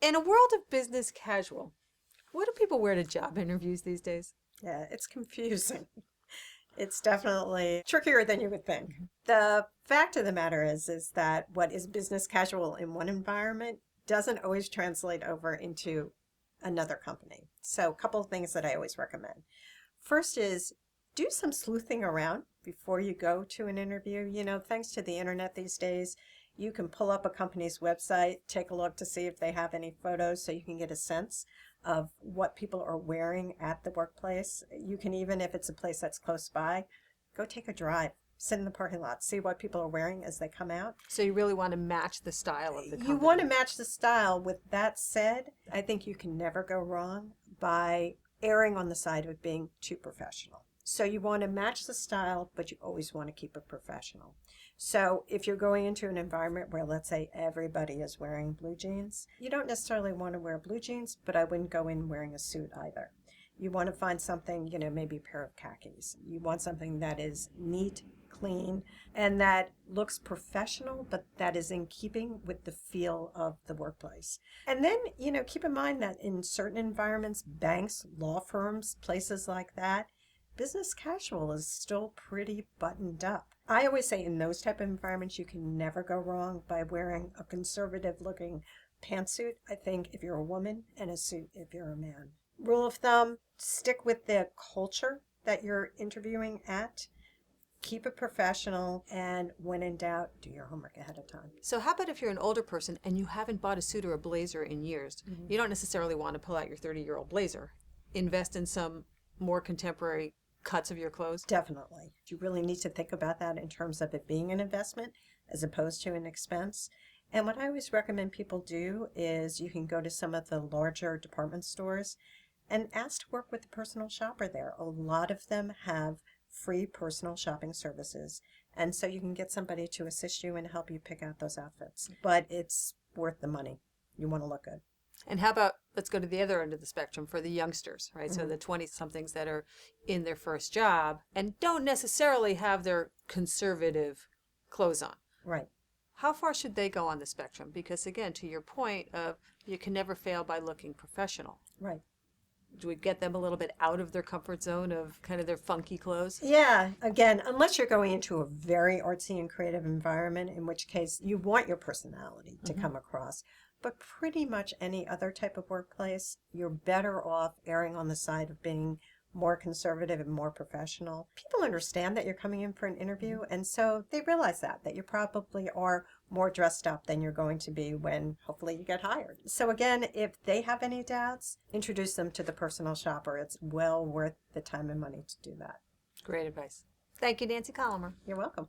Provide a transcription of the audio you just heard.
In a world of business casual, what do people wear to job interviews these days? Yeah, it's confusing. It's definitely trickier than you would think. The fact of the matter is that what is business casual in one environment doesn't always translate over into another company. So, a couple of things that I always recommend. First is do some sleuthing around before you go to an interview. Thanks to the internet these days, you can pull up a company's website, take a look to see if they have any photos so you can get a sense of what people are wearing at the workplace. You can, even if it's a place that's close by, go take a drive, sit in the parking lot, see what people are wearing as they come out. So you really want to match the style of the company. You want to match the style. With that said, I think you can never go wrong by erring on the side of being too professional. So you want to match the style, but you always want to keep it professional. So if you're going into an environment where, let's say, everybody is wearing blue jeans, you don't necessarily want to wear blue jeans, but I wouldn't go in wearing a suit either. You want to find something, maybe a pair of khakis. You want something that is neat, clean, and that looks professional, but that is in keeping with the feel of the workplace. And then, keep in mind that in certain environments, banks, law firms, places like that, business casual is still pretty buttoned up. I always say in those type of environments, you can never go wrong by wearing a conservative looking pantsuit, I think, if you're a woman, and a suit if you're a man. Rule of thumb, stick with the culture that you're interviewing at. Keep it professional, and when in doubt, do your homework ahead of time. So how about if you're an older person and you haven't bought a suit or a blazer in years? Mm-hmm. You don't necessarily want to pull out your 30-year-old blazer. Invest in some more contemporary cuts of your clothes? Definitely. You really need to think about that in terms of it being an investment as opposed to an expense. And what I always recommend people do is you can go to some of the larger department stores and ask to work with a personal shopper there. A lot of them have free personal shopping services. And so you can get somebody to assist you and help you pick out those outfits. But it's worth the money. You want to look good. And how about, let's go to the other end of the spectrum for the youngsters, right? Mm-hmm. So the 20-somethings that are in their first job and don't necessarily have their conservative clothes on. Right. How far should they go on the spectrum? Because again, to your point of you can never fail by looking professional. Right. Do we get them a little bit out of their comfort zone of kind of their funky clothes? Yeah. Again, unless you're going into a very artsy and creative environment, in which case you want your personality to come across. But pretty much any other type of workplace, you're better off erring on the side of being more conservative and more professional. People understand that you're coming in for an interview, and so they realize that you probably are more dressed up than you're going to be when hopefully you get hired. So again, if they have any doubts, introduce them to the personal shopper. It's well worth the time and money to do that. Great advice. Thank you, Nancy Colomer. You're welcome.